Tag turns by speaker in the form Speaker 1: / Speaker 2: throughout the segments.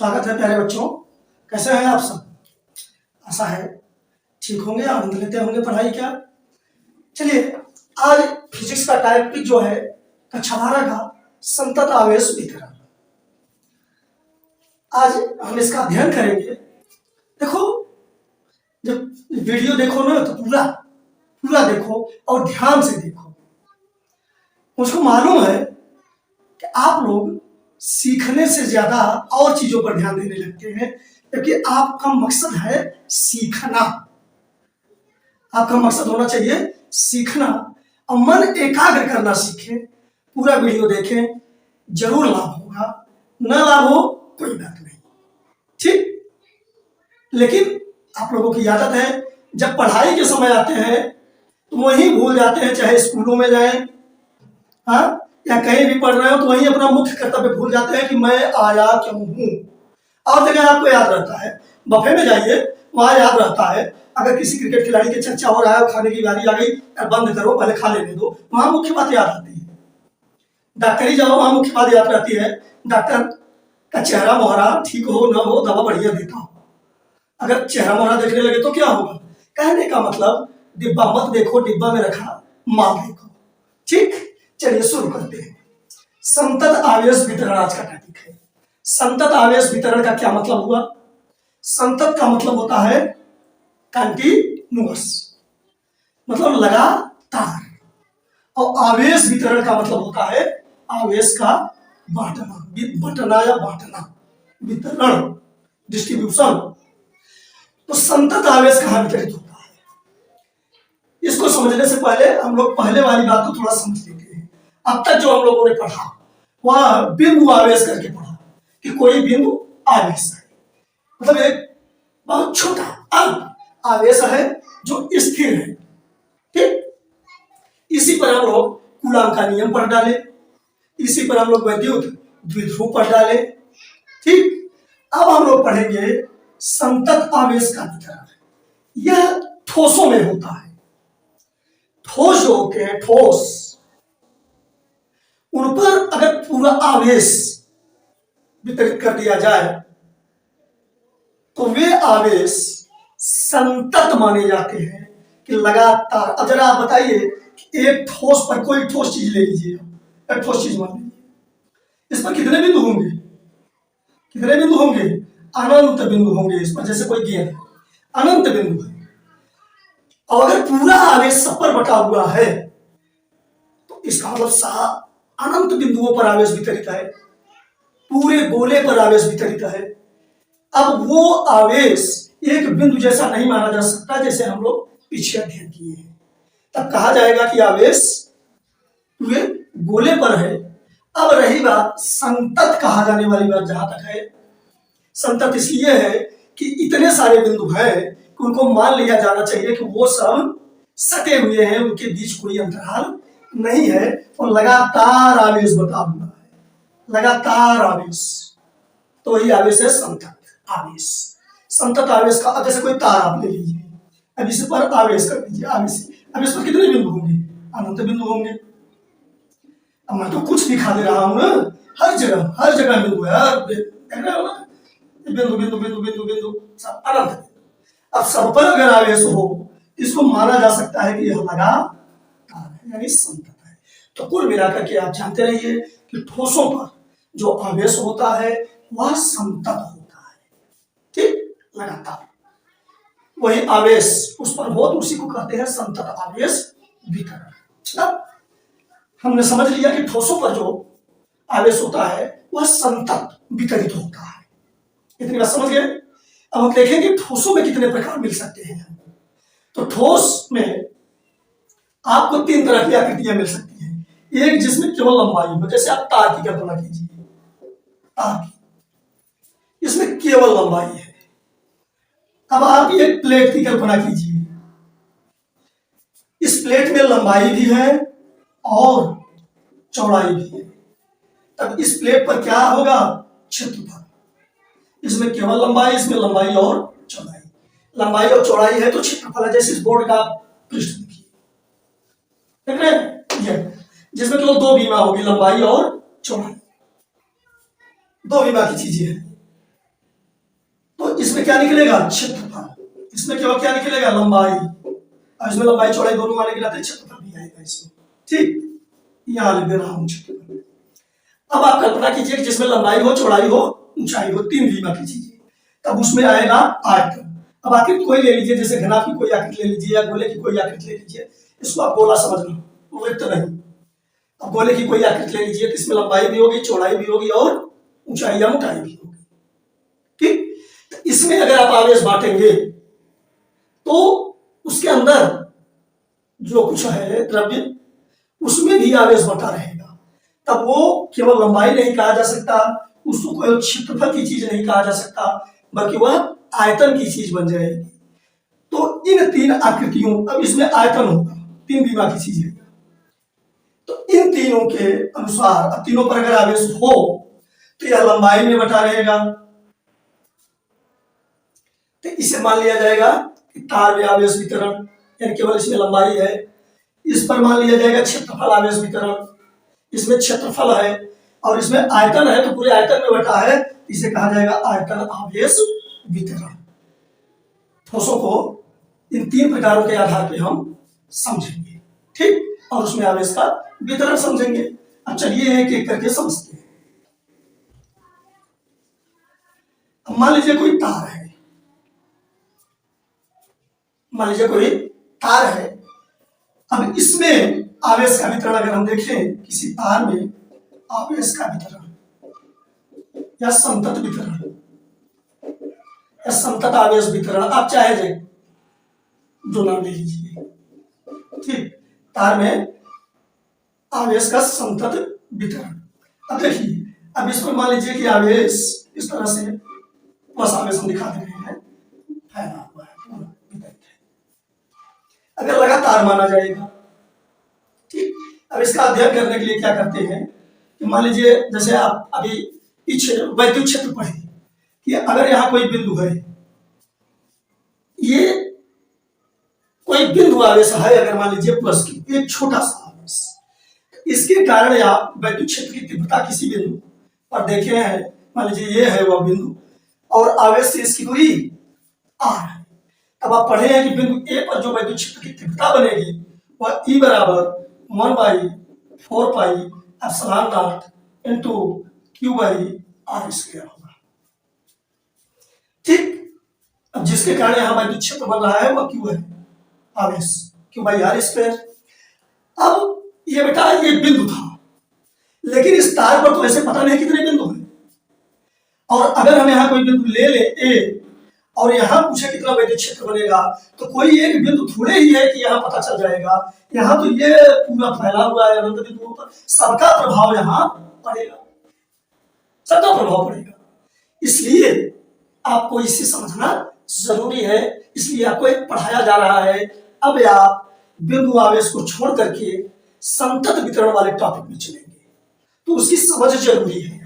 Speaker 1: स्वागत है प्यारे बच्चों। कैसे हैं आप सब? आशा है ठीक होंगे, आनंद लेते होंगे पढ़ाई का। चलिए, आज फिजिक्स का टॉपिक जो है कक्षा 12 का संतत आवेश वितरण। आज हम इसका अध्ययन करेंगे। देखो, जब वीडियो देखो ना तो पूरा पूरा देखो और ध्यान से देखो। मुझको मालूम है कि आप लोग सीखने से ज्यादा और चीजों पर ध्यान देने लगते हैं, क्योंकि आपका मकसद है सीखना। आपका मकसद होना चाहिए सीखना और मन एकाग्र करना सीखें। पूरा वीडियो देखें, जरूर लाभ होगा, न लाभ हो कोई बात नहीं, ठीक। लेकिन आप लोगों की आदत है जब पढ़ाई के समय आते हैं तो वहीं भूल जाते हैं, चाहे स्कूलों में जाएं, हाँ, या कहीं भी पढ़ रहे हो तो वहीं अपना मुख्य कर्तव्य भूल जाते हैं कि मैं आया क्यों हूं। और जगह आपको याद रहता है, बफे में जाइए, वहां याद रहता है। अगर किसी क्रिकेट खिलाड़ी की चर्चा हो रहा है, खाने की बारी आ गई, बंद करो, पहले खा लेने दो, वहां मुख्य बात याद आती है। डॉक्टरी जाओ, वहां मुख्य बात याद रहती है, डॉक्टर का चेहरा मोहरा ठीक हो न हो, दवा बढ़िया देता हो। अगर चेहरा मोहरा देखने लगे तो क्या होगा? कहने का मतलब डिब्बा मत देखो, डिब्बा में रखा माल देखो, ठीक। चलिए शुरू करते हैं। संतत आवेश वितरण आज का टॉपिक है। संतत आवेश वितरण का क्या मतलब हुआ? संतत का मतलब होता है कंटिन्यूअस, मतलब लगातार। और आवेश वितरण का मतलब होता है आवेश का बांटना, बंटना या बांटना, वितरण, डिस्ट्रीब्यूशन। तो संतत आवेश कहां वितरित होता है, इसको समझने से पहले हम लोग पहले वाली बात को थोड़ा समझ लेते हैं। अब तक जो हम लोगों ने पढ़ा वह बिंदु आवेश करके पढ़ा कि कोई बिंदु आवेश है, मतलब एक बहुत छोटा अल्प आवेश है जो स्थिर है, ठीक। इसी पर हम लोग कूलॉम का नियम पढ़ डाले, इसी पर हम लोग विद्युत द्विध्रुव पढ़ डाले, ठीक। अब हम लोग पढ़ेंगे संतत आवेश का वितरण। यह ठोसों में होता है। ठोस जो होते हैं, ठोस, उन पर अगर पूरा आवेश वितरित कर दिया जाए तो वे आवेश संतत माने जाते हैं कि लगातार। अब जरा आप बताइए कि एक ठोस पर, कोई ठोस चीज ले लीजिए, एक ठोस चीज मान लीजिए, इस पर कितने बिंदु होंगे? कितने बिंदु होंगे? अनंत बिंदु होंगे इस पर। जैसे कोई गेंद, अनंत बिंदु है। और अगर पूरा आवेश सब पर बटा हुआ है तो इसका मतलब अनंत बिंदुओं पर आवेश वितरित है, पूरे गोले पर आवेश वितरित है। अब वो आवेश एक बिंदु जैसा नहीं माना जा सकता, जैसे हम लोग पीछे अध्ययन किए हैं। तब कहा जाएगा कि आवेश पूरे गोले पर है। अब रही बात संतत कहा जाने वाली बात, जहां तक है संतत इसलिए है कि इतने सारे बिंदु हैं कि उनको मान लिया जाना चाहिए कि वो सब सटे हुए हैं, उनके बीच कोई अंतराल नहीं है और लगातार आवेश बता हुआ है, लगातार आवेश। तो वही आवेश है संतत आवेश। संतत आवेश का, जैसे कोई तार आप ले लीजिए, अब इस पर आवेश कर दीजिए, आवेश, अब इस पर कितने बिंदु होंगे? अनंत बिंदु होंगे। अब मैं तो कुछ दिखा दे रहा हूं ना, हर जगह बिंदु है, बिंदु बिंदु बिंदु बिंदु बिंदु सब अनंत। अब सब पर अगर आवेश हो, इसको माना जा सकता है कि यह लगातार है, यानी संतत है। तो कुल मिलाकर के आप जानते रहिए कि ठोसों पर जो आवेश होता है वह संतत होता है, ठीक, लगातार। वही आवेश उस पर हो तो उसी को कहते हैं संतत आवेश वितरण। अब हमने समझ लिया कि ठोसों पर जो आवेश होता है वह संतत वितरित होता है। इतनी बात समझ गए? अब हम देखेंगे ठोसों में कितने प्रकार मिल सकते हैं। तो ठोस में आपको तीन तरह की आकृतियां मिल सकती हैं। एक जिसमें केवल लंबाई हो, जैसे आप तार की कल्पना कीजिए, तार की, इसमें केवल लंबाई है। अब आप एक प्लेट की कल्पना कीजिए, इस प्लेट में लंबाई भी है और चौड़ाई भी है। तब इस प्लेट पर क्या होगा? क्षेत्रफल। इसमें केवल लंबाई, इसमें लंबाई और चौड़ाई। लंबाई और चौड़ाई है तो क्षेत्रफल है। जैसे इस बोर्ड का पृष्ठ देखिए, देख रहे हैं, जिसमें केवल दो बीमा होगी, लंबाई और चौड़ाई, दो बीमा की चीजें हैं। इसमें क्या निकलेगा? क्षेत्रफल। इसमें केवल क्या निकलेगा? लंबाई। और इसमें लंबाई चौड़ाई दोनों आने के नाते क्षेत्रफल भी आएगा इसमें। ठीक, यहाँ लिख दे रहा हूं क्षेत्रफल। अब आप कल्पना कीजिए कि जिसमें लंबाई हो, चौड़ाई हो, ऊंचाई हो, 3 विमा की चीजें, तब उसमें आएगा आयतन। अब आकृति कोई ले लीजिए, जैसे घनाभ की कोई आकृति ले लीजिए या गोले की कोई आकृति ले लीजिए, इसको आप गोला समझना, वृत्त नहीं। अब गोले की कोई आकृति ले लीजिए तो इसमें लंबाई भी होगी, चौड़ाई भी होगी और ऊंचाई या मोटाई भी होगी। ठीक, तो इसमें अगर आप आवेश बांटेंगे तो उसके अंदर जो कुछ है द्रव्य, उसमें भी आवेश बटा रहेगा। तब वो केवल लंबाई नहीं कहा जा सकता, उसको कोई क्षेत्रफल की चीज नहीं कहा जा सकता, बल्कि वह आयतन की चीज बन जाएगी। तो इन 3 आकृतियों, अब इसमें आयतन होगा, 3 विमा की चीज है, तो इन तीनों के अनुसार, अब तीनों पर अगर आवेश हो तो यह लंबाई में बटा रहेगा। तो इसे मान लिया जाएगा कि तार में आवेश वितरण, यानी केवल इसमें लंबाई है। इस पर मान लिया जाएगा क्षेत्रफल आवेश वितरण, इसमें क्षेत्रफल है और इसमें आयतन है, तो पूरे आयतन में बटा है, इसे कहा जाएगा आयतन आवेश वितरण। ठोसों को इन 3 प्रकारों के आधार पर हम समझेंगे। ठीक, और उसमें आवेश का वितरण समझेंगे। अब चलिए एक एक करके समझते हैं। अब मान लीजिए कोई तार है, मान लीजिए कोई तार है। अब इसमें आवेश का वितरण अगर हम देखें, किसी तार में आवेश का वितरण या संतत वितरण या संतत आवेश वितरण, आप चाहे जो नाम ले लीजिए। ठीक, तार में आवेश का संतत वितरण। अब देखिए, अब इसमें मान लीजिए कि आवेश इस तरह से, बस आवेश हम दिखा दे रहे हैं, फैला हुआ है, पूरा वितरित है। अगर लगातार माना जाएगा, ठीक, अब इसका अध्ययन करने के लिए क्या करते हैं कि मान लीजिए जैसे आप अभी पीछे वैद्युत क्षेत्र पढ़े कि अगर यहाँ कोई बिंदु है, ये कोई बिंदु आवेश है, अगर मान लीजिए प्लस की एक छोटा सा आवेश, इसके कारण आप वैद्युत क्षेत्र की तीव्रता किसी बिंदु पर देखे हैं, मान लीजिए ये है वह बिंदु और आवेश से इसकी दूरी r है। अब आप पढ़े हैं कि बिंदु ए पर जो वैद्युत क्षेत्र की तीव्रता बनेगी वह E बराबर 1/4 pi epsilon not into Q by r square होगा। ठीक, अब जिसके कारण यहाँ वैद्युत क्षेत्र बन रहा है वह Q है, आवेश Q बाई r स्क्वायर। अब ये बेटा ये बिंदु था, लेकिन इस तार पर तो ऐसे पता नहीं कितने बिंदु हैं, और अगर हम यहाँ कोई बिंदु ले ले ए और यहाँ पूछे कितना वैद्युत क्षेत्र बनेगा, तो कोई एक बिंदु थोड़े ही है कि यहाँ पता चल जाएगा। यहाँ तो ये पूरा फैला हुआ है अनंत बिंदुओं पर, सबका प्रभाव यहाँ पड़ेगा, सबका प्रभाव पड़ेगा। इसलिए आपको इसे समझना जरूरी है, इसलिए आपको एक पढ़ाया जा रहा है। अब आप बिंदु आवेश को छोड़ करके संतत वितरण वाले टॉपिक में चलेंगे, तो उसकी समझ जरूरी है।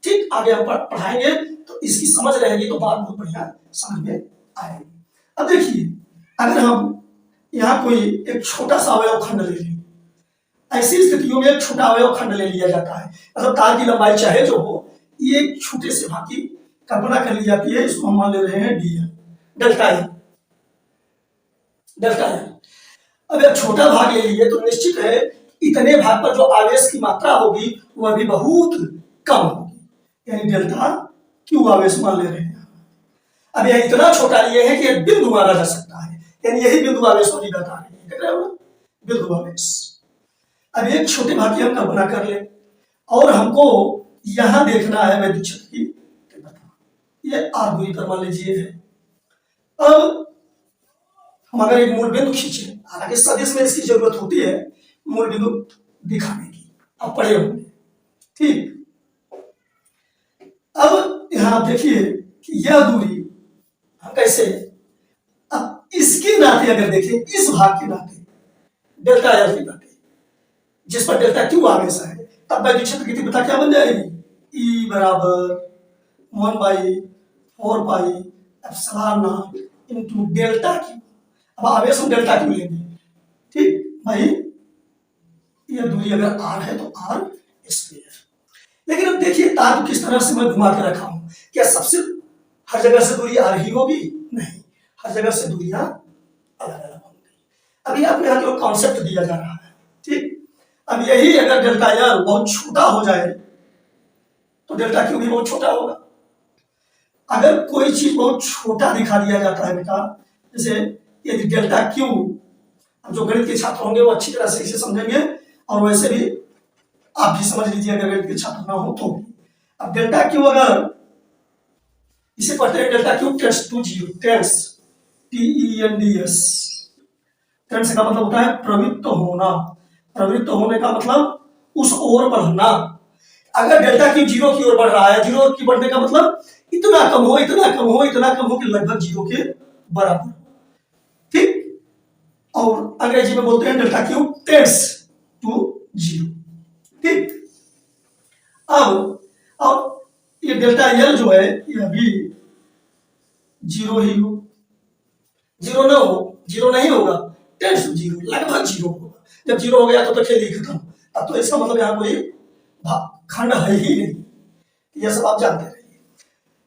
Speaker 1: ठीक, आगे हम पढ़ाएंगे तो इसकी समझ रहेगी तो बात बहुत बढ़िया समझ में आएगी। अब देखिए, अगर हम यहाँ कोई एक छोटा सा अवयव खंड ले लें, ऐसी स्थितियों में एक छोटा अवयव खंड ले लिया जाता है, मतलब तार की लंबाई चाहे जो हो, ये एक छोटे से भाग की कल्पना कर ली जाती है, इसको हम मान ले रहे हैं D, delta L, delta L. अब एक छोटा भाग ले लिए तो निश्चित है इतने भाग पर जो आवेश की मात्रा होगी वह भी बहुत कम होगी, यानी डेल्टा क्यू आवेश मान ले रहे हैं। अब यह इतना छोटा लिए है कि एक बिंदु माना जा सकता है, यानी यही बिंदु आवेश होगी बता रही है, देख रहे हो ना, बिंदु आवेश। अब एक छोटे भाग की हम कल्पना कर ले और हमको यहां देखना है वैद्युत क्षेत्र की तीव्रता, ये आर दूरी पर मान लीजिए है। अब हम अगर एक मूल बिंदु खींचे, हालांकि सदिश में इसकी जरूरत होती है मूल बिंदु दिखाने की, आप पढ़े होंगे। ठीक, अब यहां आप देखिए कि यह दूरी हम कैसे, अब इसके नाते अगर देखें, इस भाग के नाते डेल्टा एल के नाते, जिस पर डेल्टा क्यू आवेश है, तब वैद्युत क्षेत्र की तीव्रता क्या बन जाएगी? E बराबर 1/4 pi epsilon not into delta Q. अब आवेश हम डेल्टा क्यू लेंगे। ठीक भाई, यह दूरी अगर r है तो r स्क्वायर। लेकिन अब देखिए तार को किस तरह से मैं घुमा के रखा हूं, क्या सबसे हर जगह से दूरी आ रही होगी? नहीं, हर जगह से दूरियां अलग अलग होंगी। अभी आपको यहाँ केवल कॉन्सेप्ट दिया जा रहा है, ठीक। अब यही अगर डेल्टा एल बहुत छोटा हो जाए तो डेल्टा क्यू भी बहुत छोटा होगा। अगर कोई चीज बहुत छोटा दिखा दिया जाता है बेटा, जैसे यदि डेल्टा क्यू, जो गणित के छात्र होंगे वो अच्छी तरह से इसे समझेंगे, और वैसे भी आप भी समझ लीजिए अगर गणित के छात्र ना हो तो। अब डेल्टा क्यू अगर इसे पढ़ते हैं delta Q tends to zero, tends TENDS, tends का मतलब होता है प्रवृत्त होना। प्रवृत्त होने का मतलब उस ओर बढ़ना। अगर डेल्टा क्यू जीरो की ओर बढ़ रहा है, जीरो की बढ़ने का मतलब इतना कम हो, इतना कम हो, इतना कम हो कि लगभग जीरो के बराबर, ठीक। और अंग्रेजी में बोलते हैं delta Q tends to zero, ठीक। अब ये डेल्टा एल जो है ये अभी जीरो ही हो, जीरो ना हो, जीरो नहीं होगा, टेंड्स टू जीरो, लगभग जीरो होगा। जब जीरो हो गया तो खेल ही खत्म। अब तो इसका मतलब यहाँ कोई खंड है ही नहीं, यह सब आप जानते रहिए।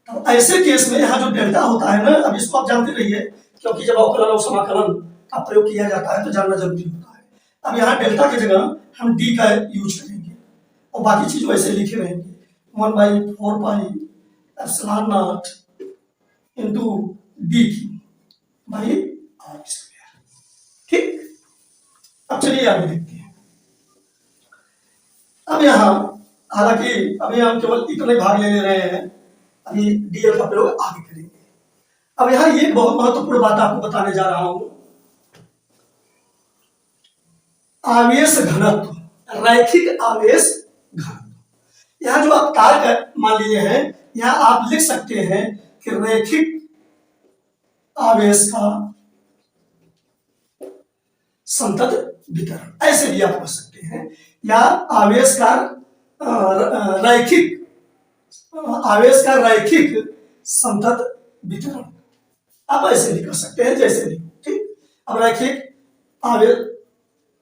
Speaker 1: तो ऐसे केस में यहाँ जो डेल्टा होता है ना, अब इसको आप जानते रहिए, क्योंकि जब अवकलन और समाकलन का प्रयोग किया जाता है तो जानना जरूरी होता है। अब यहाँ डेल्टा की जगह हम डी का यूज करेंगे और बाकी चीज वैसे लिखे रहेंगे, 1/4 pi epsilon naught into D by R square, ठीक। अब चलिए आगे देखते हैं। अब यहाँ हालांकि अभी हम केवल इतने भाग ले रहे हैं, अभी डीएल का प्रयोग आगे करेंगे। अब यहाँ ये बहुत महत्वपूर्ण बात आपको बताने जा रहा हूं, आवेश घनत्व, रैखिक आवेश घनत्व। यहाँ जो आप तार मान लिए हैं, यहाँ आप लिख सकते हैं कि रैखिक आवेश का संतत वितरण, ऐसे भी आप कह सकते हैं, या आवेश का रैखिक, आवेश का रैखिक संतत वितरण, आप ऐसे भी कर सकते हैं जैसे भी, ठीक। अब रैखिक आवेश,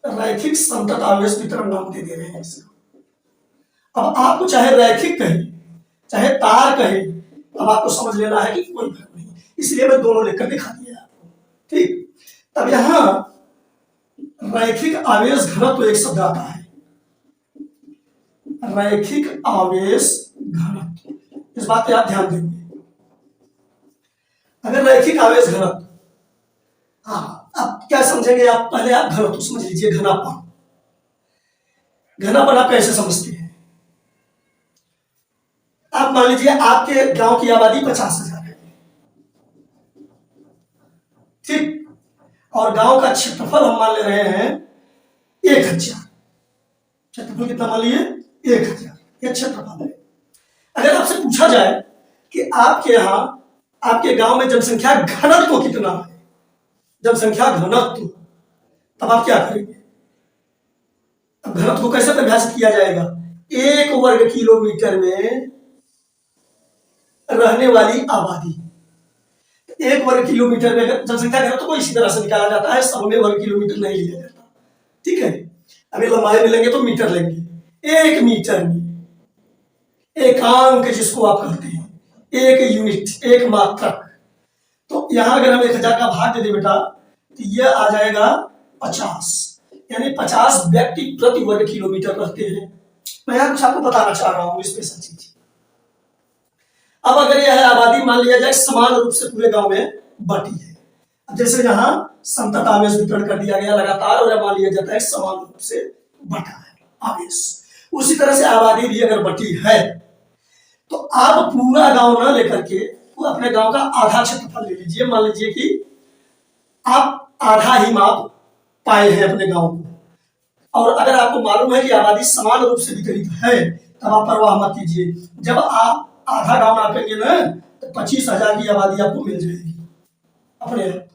Speaker 1: रैखिक संतत आवेश वितरण नाम दे रहे हैं इसे। अब आपको चाहे रैखिक कहे चाहे तार कहे, अब आपको समझ लेना है कि कोई फर्क नहीं, इसलिए मैं दोनों लिखकर दिखा दिया आपको, ठीक। तब यहां रैखिक आवेश घनत्व एक शब्द आता है, रैखिक आवेश घनत्व, इस बात पे आप ध्यान देंगे। अगर रैखिक आवेश घनत्व, हाँ आप क्या समझेंगे, आप पहले आप घनत्व समझ लीजिए, घनापन। घनापन आप कैसे समझते हैं? आप मान लीजिए आपके गांव की आबादी 50,000 है, ठीक, और गांव का क्षेत्रफल हम मान ले रहे हैं 1,000। क्षेत्रफल कितना मान लिए? 1,000, यह क्षेत्रफल है। अगर आपसे पूछा जाए कि आपके यहाँ, आपके गांव में जनसंख्या घनत्व कितना है, जनसंख्या घनत्व, तब आप क्या करेंगे? अब घनत्व को कैसे परिभाषित किया जाएगा? 1 वर्ग किलोमीटर में रहने वाली आबादी। 1 वर्ग किलोमीटर में जनसंख्या घनत्व को इसी तरह से निकाला जाता है, सब में वर्ग किलोमीटर नहीं लिया जाता, ठीक है। अभी लंबाई में लेंगे तो मीटर लेंगे, 1 मीटर में एकांक जिसको आप कहते हैं, 1 यूनिट, 1 मात्रक। तो यहां अगर हम 1,000 का भाग दे दें बेटा, तो यह आ जाएगा 50, यानी 50 व्यक्ति प्रति वर्ग किलोमीटर रहते हैं। मैं यहां कुछ आपको बताना चाह रहा हूं स्पेशल चीज। अब अगर यह आबादी मान लिया जाए समान रूप से पूरे गांव में बटी है, अब जैसे यहाँ संतत आवेश वितरण कर दिया गया लगातार, और मान लिया जाता है समान रूप से बटा है आवेश, उसी तरह से आबादी भी अगर बटी है तो आप पूरा गांव ना लेकर के अपने गांव का आधा क्षेत्रफल ले लीजिए। मान लीजिए कि आप आधा ही माप पाए हैं अपने गांव को, और अगर आपको मालूम है कि आबादी समान रूप से वितरित है, तब आप परवाह मत कीजिए। जब आप आधा गांव नापेंगे ना, तो 25,000 की आबादी आपको मिल जाएगी अपने आप,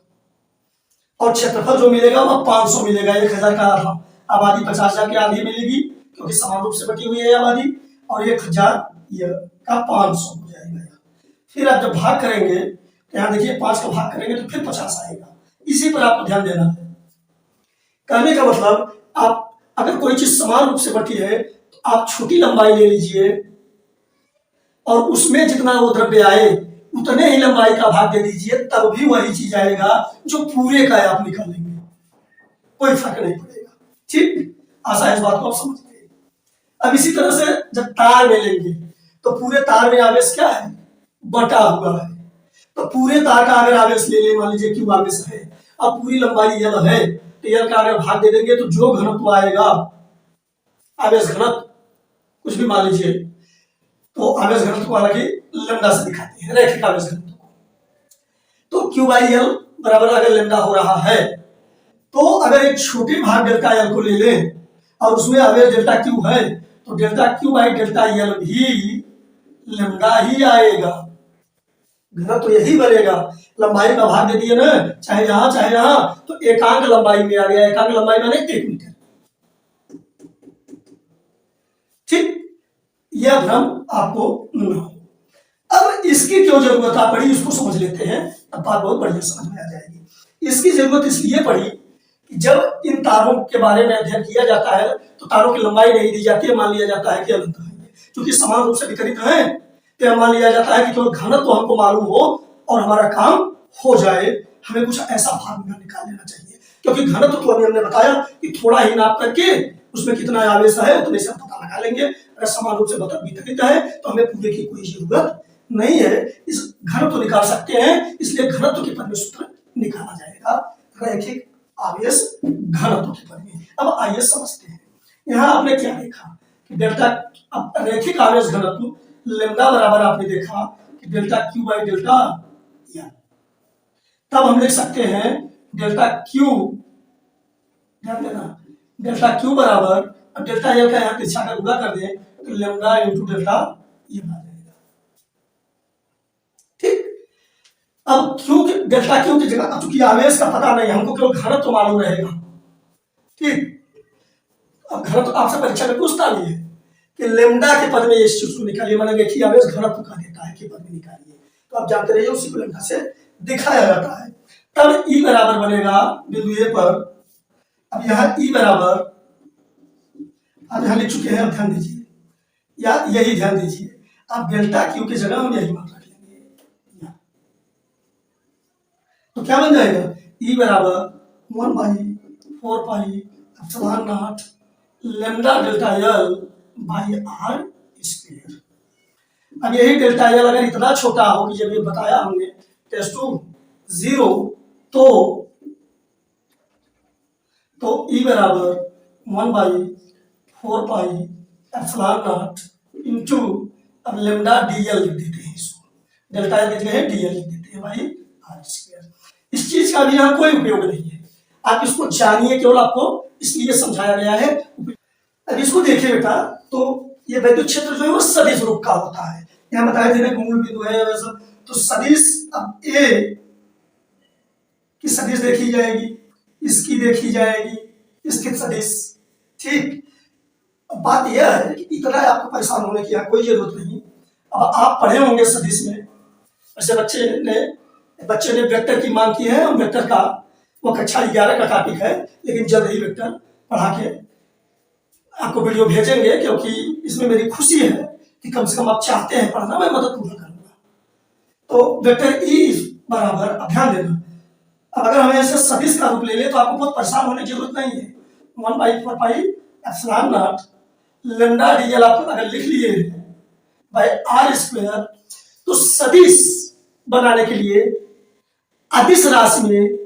Speaker 1: और क्षेत्रफल जो मिलेगा वह 500 मिलेगा। 1,000 का आधा, आबादी 50,000 की आधी मिलेगी क्योंकि समान रूप से बटी हुई है आबादी, और 1,000 का 500 हो जाएगा। फिर आप जब भाग करेंगे तो यहाँ देखिए 5 का भाग करेंगे तो फिर 50 आएगा। इसी पर आपको ध्यान देना है। कहने का मतलब, आप अगर कोई चीज समान रूप से बटी है तो आप छोटी लंबाई ले लीजिए, और उसमें जितना वो द्रव्य आए उतने ही लंबाई का भाग दे दीजिए, तब भी वही चीज आएगा जो पूरे का आप निकालेंगे, कोई फर्क नहीं पड़ेगा। ठीक, आशा है इस बात को आप समझ गए। अब इसी तरह से जब तार में लेंगे तो पूरे तार में आवेश क्या है, बटा हुआ है। तो पूरे तार का अगर आवेश ले लें, मान लीजिए क्यू आवेश है, अब पूरी लंबाई यल है, तो यल का अगर भाग दे देंगे तो जो घनत्व आएगा, आवेश घनत्व कुछ भी मान लीजिए, तो आवेश घनत्व को हालांकि लैम्डा से दिखाते हैं, रैखिक आवेश घनत्व को। तो क्यू बाई एल बराबर अगर लैम्डा हो रहा है, तो अगर एक छोटे भाग डेल्टा एल को ले लें और उसमें आवेश डेल्टा क्यू है, तो delta Q by delta L भी लैम्डा ही आएगा, घनत्व तो यही बनेगा। लंबाई का भाग दे दिए ना, चाहे यहां चाहे यहां, तो एकांक लंबाई में आ गया, एकांक लंबाई माने 1 मीटर। ठीक, यह भ्रम आपको न हो। अब इसकी क्यों जरूरत आ पड़ी, इसको समझ लेते हैं, अब बात बहुत बढ़िया समझ में आ जाएगी। इसकी जरूरत इसलिए पड़ी कि जब इन तारों के बारे में अध्ययन किया जाता है तो तारों की लंबाई नहीं दी जाती है, मान लिया जाता है कि अनंत है, क्योंकि समान रूप से वितरित है, तो मान लिया जाता है कि केवल घनत्व तो हमको मालूम हो और हमारा काम हो जाए, हमें कुछ ऐसा फार्मूला निकाल लेना चाहिए, क्योंकि घनत्व तो अभी हमने बताया कि थोड़ा ही नाप करके उसमें कितना आवेश है उतने से हम पता लगा लेंगे। अगर समान रूप से वितरित है तो हमें पूरे की कोई जरूरत नहीं है, इस घनत्व निकाल सकते हैं, इसलिए घनत्व के पद में सूत्र निकाला जाएगा, रैखिक आवेश घनत्व के पद में। अब आइए समझते हैं, यहाँ आपने क्या देखा कि डेल्टा, अब रैखिक आवेश घनत्व लैम्डा बराबर आपने देखा कि delta Q by delta L, तब हम लिख सकते हैं डेल्टा क्यू, ध्यान देना, डेल्टा क्यू बराबर, अब डेल्टा एल का यहाँ पीछा का गुणा कर दें तो लैम्डा इंटू डेल्टा ये आ जाएगा। ठीक, अब क्यू डेल्टा क्यू की जगह, चूंकि आवेश का पता नहीं, हमको केवल घनत्व मालूम रहेगा। ठीक, अब घनत्व आपसे परीक्षा में पूछता नहीं है कि लैम्डा के पद में इस चीज को निकालिए, मैंने देखिए आवेश घनत्व का देता है कि पद में निकालिए, तो आप जानते रहिए उसी को लैम्डा से दिखाया जाता है। तब ई बराबर बनेगा बिंदु ए पर, अब यहाँ ई बराबर आप यहाँ लिख चुके हैं, अब ध्यान दीजिए, या यही ध्यान दीजिए, आप डेल्टा क्यू की जगह हम यही मान रख लेंगे, तो क्या बन जाएगा, ई बराबर 1/4 pi epsilon naught lambda delta L by R square. अब यही डेल्टा एल अगर इतना छोटा हो कि जब ये बताया हमने टेस्ट टू 0, तो ई बराबर 1/4 पाई एप्सिलॉन नॉट इनटू, अब लैम्डा डीएल लिख देते हैं, इसको डेल्टा एल लिख रहे हैं, डीएल लिख देते हैं बाई आर स्क्वायर। इस चीज का भी यहाँ कोई उपयोग नहीं है, आप इसको जानिए, केवल आपको इसलिए समझाया गया है। अब इसको देखिए बेटा, तो ये वैद्युत क्षेत्र जो है वो सदिश रूप का होता है, यहाँ बताया देने मूल बिंदु है वैसा, तो सदिश, अब ए की सदिश देखी जाएगी, इसकी देखी जाएगी, इसकी सदिश। ठीक, अब बात यह है कि इतना आपको परेशान होने की कोई जरूरत नहीं। अब आप पढ़े होंगे सदिश में, ऐसे बच्चे ने वेक्टर की मांग की है, और वेक्टर का वो कक्षा 11 का टॉपिक है, लेकिन जल्द ही वेक्टर पढ़ा के आपको वीडियो भेजेंगे, क्योंकि इसमें मेरी खुशी है कि कम से कम आप चाहते हैं पढ़ना, मैं मदद पूरा करूंगा। तो वेक्टर ई बराबर, अब ध्यान देना, अब अगर हमें ऐसे सदिश का रूप ले ले तो आपको बहुत परेशान होने की जरूरत नहीं है। 1/4 pi epsilon naught lambda DL आप अगर लिख लिए बाई आर स्क्वायर, तो सदिश बनाने के लिए अदिश राशि में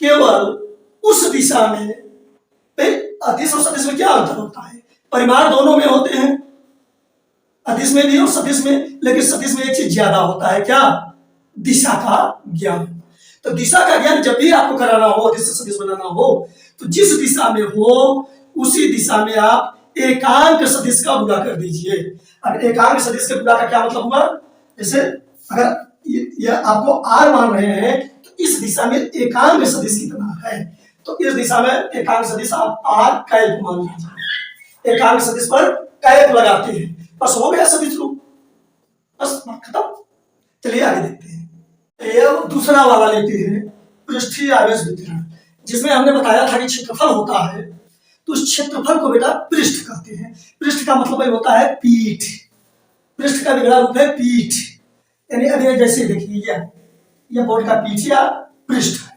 Speaker 1: केवल उस दिशा में, अदिश और सदिश में क्या अंतर होता है, परिमाण दोनों में होते हैं, अदिश में भी और सदिश में, लेकिन सदिश में एक चीज ज्यादा होता है, क्या, दिशा का ज्ञान। तो दिशा का ज्ञान जब भी आपको कराना हो, अदिश से सदिश बनाना हो, तो जिस दिशा में हो उसी दिशा में आप एकांक सदिश का गुणा कर दीजिए। अब एकांक सदिश के गुणा का क्या मतलब हुआ, जैसे अगर ये आपको आर मान रहे हैं, तो इस दिशा में एकांक सदिश कितना है, तो इस दिशा में एकांक सदिश आप आर कैप मान लीजिए, एकांक सदिश पर कैप लगाते हैं, बस हो गया सदिश रूप, बस खत्म। चलिए आगे देखते हैं, ये दूसरा वाला लेते हैं, पृष्ठीय आवेश वितरण, जिसमें हमने बताया था कि क्षेत्रफल होता है, तो उस क्षेत्रफल को बेटा पृष्ठ कहते हैं। पृष्ठ का मतलब होता है पीठ, पृष्ठ का विग्रह रूप है पीठ, यानी अभी जैसे देखिए यह बोर्ड का पीठ या पृष्ठ है,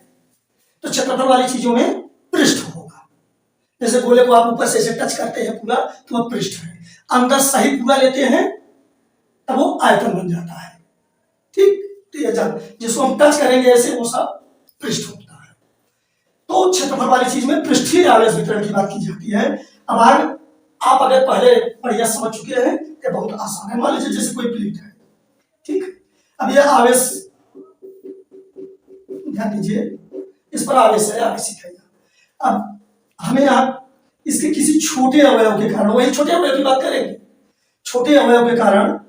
Speaker 1: तो क्षेत्रफल वाली चीजों में पृष्ठ होगा। जैसे गोले को आप ऊपर से टच करते हैं पूरा, तो वह पृष्ठ है। अंदर सही पूरा लेते हैं तब वो आयतन बन जाता है। ठीक, तो ये जिसको हम टच करेंगे ऐसे वो सब पृष्ठ होता है। तो क्षेत्रफल वाली चीज में पृष्ठीय आवेश वितरण की बात की जाती है। अब आगे आप अगर पहले बढ़िया समझ चुके हैं तो बहुत आसान है। मान लीजिए जैसे कोई प्लेट है, ठीक, अब यह आवेश ध्यान दीजिए, इस पर आवेश है, आवेश सिखाइए। अब हमें यहाँ इसके किसी छोटे अवयव के कारण, वही छोटे अवयव की बात करेंगे, छोटे अवयव के कारण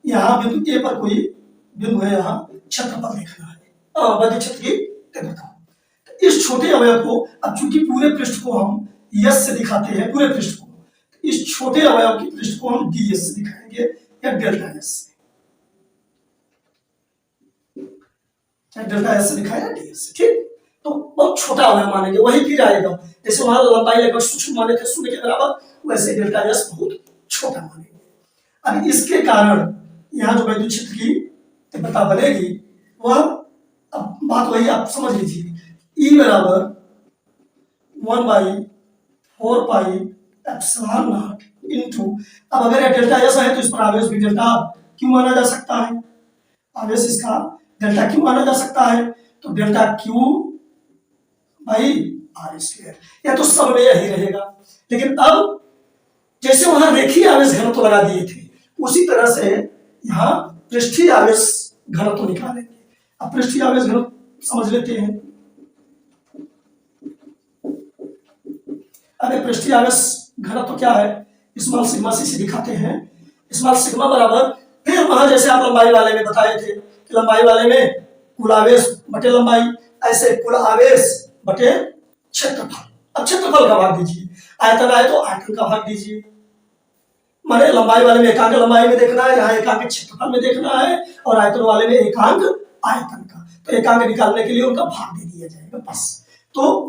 Speaker 1: यहाँ बिंदु ए पर कोई बिंदु है, यहाँ क्षेत्रफल देखना है, वैद्युत क्षेत्र की तीव्रता। तो इस छोटे अवयव को, अब चूंकि पूरे पृष्ठ को हम यस से दिखाते हैं, पूरे पृष्ठ को, तो इस छोटे अवयव की पृष्ठ को हम डी एस से दिखाएंगे या डेल्टा एस से, डेल्टा एस से दिखाया डी एस से। ठीक, तो बहुत छोटा अवयव मानेंगे, वही फिर आएगा। जैसे वहां लंबाई लगभग सूक्ष्म माने थे 0 के बराबर, वैसे डेल्टा एस बहुत छोटा मानेंगे। अब इसके कारण यहाँ जो वैद्युत क्षेत्र की तीव्रता बनेगी वह, अब बात वही आप समझ लीजिए, ई बराबर 1/4 पाई एप्सिलॉन नॉट इनटू, अब अगर यह डेल्टा एस है तो इस पर आवेश भी डेल्टा क्यू माना जा सकता है, आवेश इसका डेल्टा क्यू माना जा सकता है। तो delta Q by R square, या तो सब में यही रहेगा। लेकिन अब जैसे वहां रेखीय आवेश घनत्व लगा दिए थे, उसी तरह से यहाँ पृष्ठीय आवेश घनत्व निकालेंगे। अब पृष्ठीय आवेश घनत्व समझ लेते हैं। अरे पृष्ठीय आवेश घनत्व क्या है, स्मॉल सिग्मा से दिखाते हैं। स्मॉल सिग्मा बराबर, फिर वहां जैसे आप लंबाई वाले में बताए थे कि लंबाई वाले में कुल आवेश बटे लंबाई, ऐसे कुल आवेश बटे क्षेत्रफल। अब क्षेत्रफल का भाग दीजिए, आयतन आए तो आयतन का भाग दीजिए। माने लंबाई वाले में एकांक लंबाई में देखना है, यहाँ एकांक क्षेत्रफल में देखना है, और आयतन वाले में एकांक आयतन का। तो एकांक निकालने के लिए उनका भाग दे दिया जाएगा बस। तो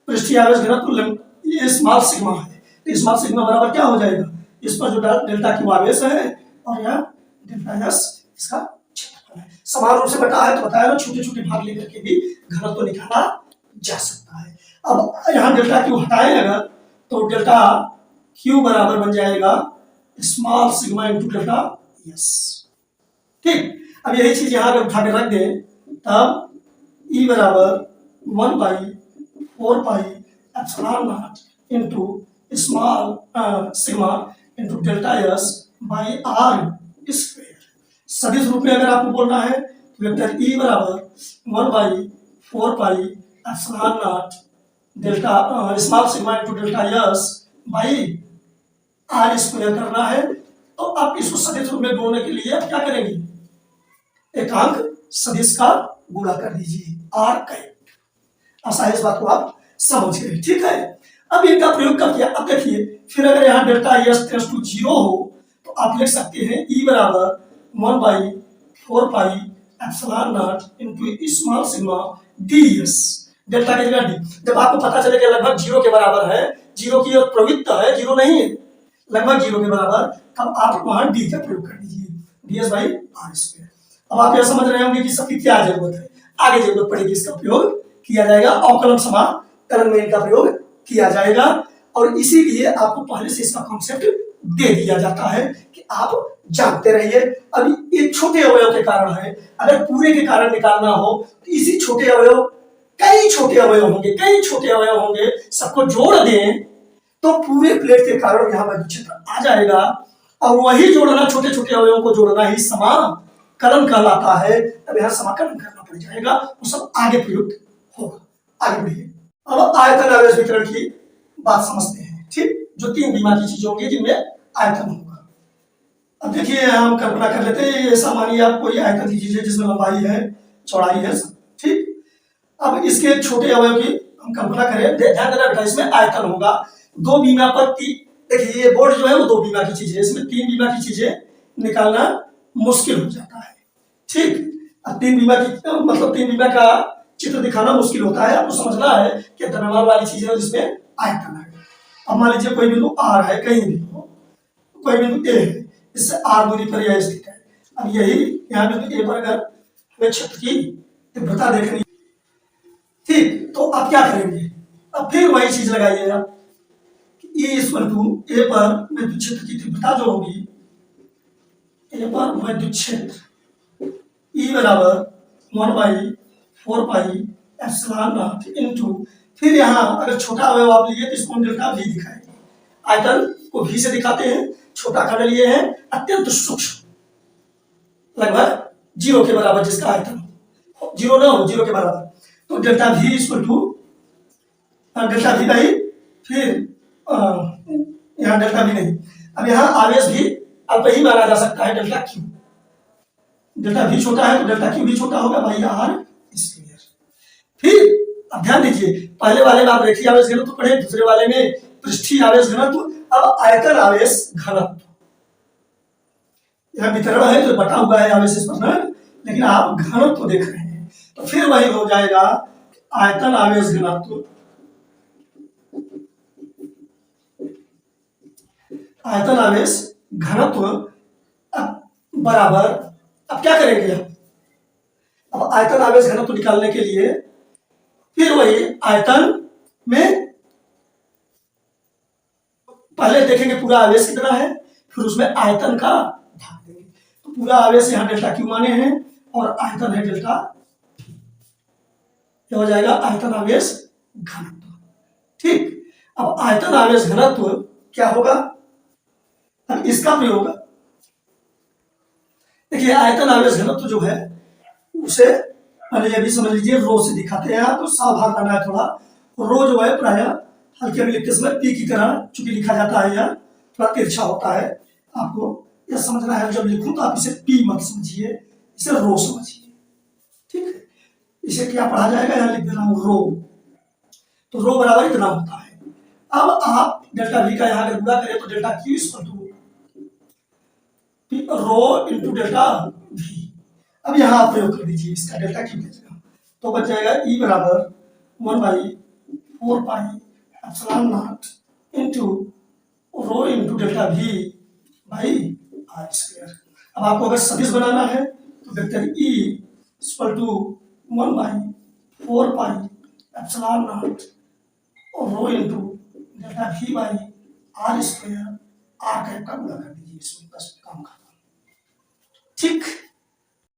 Speaker 1: पृष्ठीय आवेश घनत्व ये स्मॉल सिग्मा है, तो स्मॉल सिग्मा बराबर क्या हो जाएगा, इस पर जो डेल्टा क्यू आवेश है और यह डेल्टा एस इसका क्षेत्रफल है। समान रूप से बटा है तो बताया ना, छोटे छोटे भाग लेकर के भी घनत्व निकाला जा सकता है। अब यहाँ डेल्टा क्यू हटाए अगर, तो डेल्टा क्यू बराबर बन जाएगा small sigma into delta S. ठीक, अब यही चीज यहाँ पे उठा के रख दे, तब ई बराबर 1/4 pi epsilon naught into small sigma into delta S by R square. सदिश रूप में अगर आपको बोलना है तो वेक्टर ई बराबर 1/4 pi epsilon naught delta small sigma into delta S by R square करना है। तो आप इसको सदिश रूप में बोलने के लिए आप क्या करेंगे, एकांक सदिश का गुणा कर दीजिए, आर कैप। आशा इस बात को आप समझ गए। ठीक है, अब इनका प्रयोग कब किया, अब देखिए, फिर अगर यहाँ डेल्टा एस टेंड्स टू 0 हो तो आप लिख सकते हैं ई बराबर 1/4 pi epsilon not into small sigma D S, delta की जगह डी। जब आपको पता चले कि लगभग 0 के बराबर है, 0 की ओर प्रवृत्त है, 0 नहीं है, लगभग 0 के बराबर, तब आप वहां डी का प्रयोग कर दीजिए, D S by R square. अब आप यह समझ रहे होंगे कि सबकी क्या जरूरत है, आगे जरूरत पड़ेगी इसका प्रयोग किया जाएगा, अवकलन समाकलन में इनका प्रयोग किया जाएगा। और इसीलिए आपको पहले से इसका कॉन्सेप्ट दे दिया जाता है कि आप जानते रहिए। अब ये छोटे अवयव के कारण है, अगर पूरे के कारण निकालना हो तो इसी छोटे अवयव, कई छोटे अवयव होंगे, कई छोटे अवयव होंगे, सबको जोड़ दें तो पूरे प्लेट के कारण यहाँ वैद्युत क्षेत्र आ जाएगा। और वही जोड़ना, छोटे छोटे अवयवों को जोड़ना ही समाकलन कहलाता है। अब यहाँ समाकलन करना पड़ जाएगा, वो सब आगे प्रयुक्त होगा। आगे बढ़िए, अब आयतन आवेश वितरण की बात समझते हैं। ठीक, जो 3 बीमा की चीजें होंगी जिनमें आयतन होगा। अब देखिए, हम कल्पना कर लेते हैं, ऐसा मानिए आप कोई आयतन की चीज है जिसमें लंबाई है, चौड़ाई है, सब ठीक। अब इसके छोटे अवयव की हम कल्पना करें, ध्यान देना बेटा, इसमें आयतन होगा 2 बीमा पर। देखिए ये बोर्ड जो है वो 2 बीमा की चीज है, इसमें 3 बीमा की चीजें निकालना मुश्किल हो जाता है। ठीक, अब 3 बीमा की मतलब 3 बीमा का चित्र दिखाना मुश्किल होता है। आपको समझना है कि द्रव्यमान वाली चीज है जिसमें आयतन है। अब मान लीजिए कोई बिंदु आर है, कहीं भी हो, कोई बिंदु ए है, इससे आर दूरी पर यह स्थित है। अब यही यहाँ बिंदु ए पर अगर हमें क्षेत्र की तीव्रता देखनी, ठीक, तो आप क्या करेंगे, अब फिर वही चीज लगाइए आप, E इक्वल टू ए पर विद्युत क्षेत्र की तीव्रता जो होगी, ए पर विद्युत क्षेत्र E बराबर 1/4 पाई इंटू, फिर यहाँ अगर छोटा अवयव आप लिए तो इसको डेल्टा V दिखाएंगे, आयतन को V से दिखाते हैं, छोटा खंड लिए हैं अत्यंत सूक्ष्म, लगभग 0 के बराबर जिसका आयतन 0 ना हो, 0 के बराबर, तो delta V equal to delta V by, फिर यहाँ डेल्टा V नहीं, अब यहाँ आवेश भी अल्प ही माना जा सकता है, डेल्टा Q, डेल्टा V छोटा है तो डेल्टा Q भी छोटा होगा बाई R स्क्वायर। फिर अब ध्यान दीजिए, पहले वाले में आप रेखीय आवेश घनत्व पढ़े, दूसरे वाले में पृष्ठीय आवेश घनत्व, अब आयतन आवेश घनत्व, यहाँ वितरण है जो बटा हुआ है आवेश पर, लेकिन आप घनत्व देख रहे हैं, तो फिर वही हो जाएगा आयतन आवेश घनत्व, आयतन आवेश घनत्व बराबर, अब क्या करेंगे हम, अब आयतन आवेश घनत्व निकालने के लिए फिर वही आयतन में पहले देखेंगे पूरा आवेश कितना है, फिर उसमें आयतन का भाग देंगे, तो पूरा आवेश यहाँ डेल्टा क्यू माने हैं और आयतन है डेल्टा, क्या हो जाएगा आयतन आवेश घनत्व। ठीक, अब आयतन आवेश घनत्व क्या होगा, अब इसका प्रयोग देखिए, आयतन आवेश घनत्व जो है उसे पहले ये भी समझ लीजिए, रो से दिखाते हैं, तो सावधान रहना है थोड़ा, रो जो है प्राय हल्के में लिखते समय पी की तरह चूंकि लिखा जाता है, या थोड़ा तिरछा होता है, आपको यह समझना है, जब लिखूं तो आप इसे पी मत समझिए, इसे रो समझिए, ठीक है, इसे क्या पढ़ा जाएगा, यहाँ लिख दे रहा हूं रो, तो रो बराबर इतना होता है। अब आप डेल्टा V का यहाँ अगर गुणा करें तो delta Q equal to rho into delta V, अब यहाँ आप प्रयोग कर दीजिए इसका डेल्टा Q की जगह, तो बच जाएगा E बराबर 1/4 pi epsilon naught into rho into delta V by R square. अब आपको अगर सदिश बनाना है तो vector E equal to 1/4 pi epsilon naught rho into delta V by R square, R का गुणा कर दीजिए, इसमें बस काम खत्म। ठीक।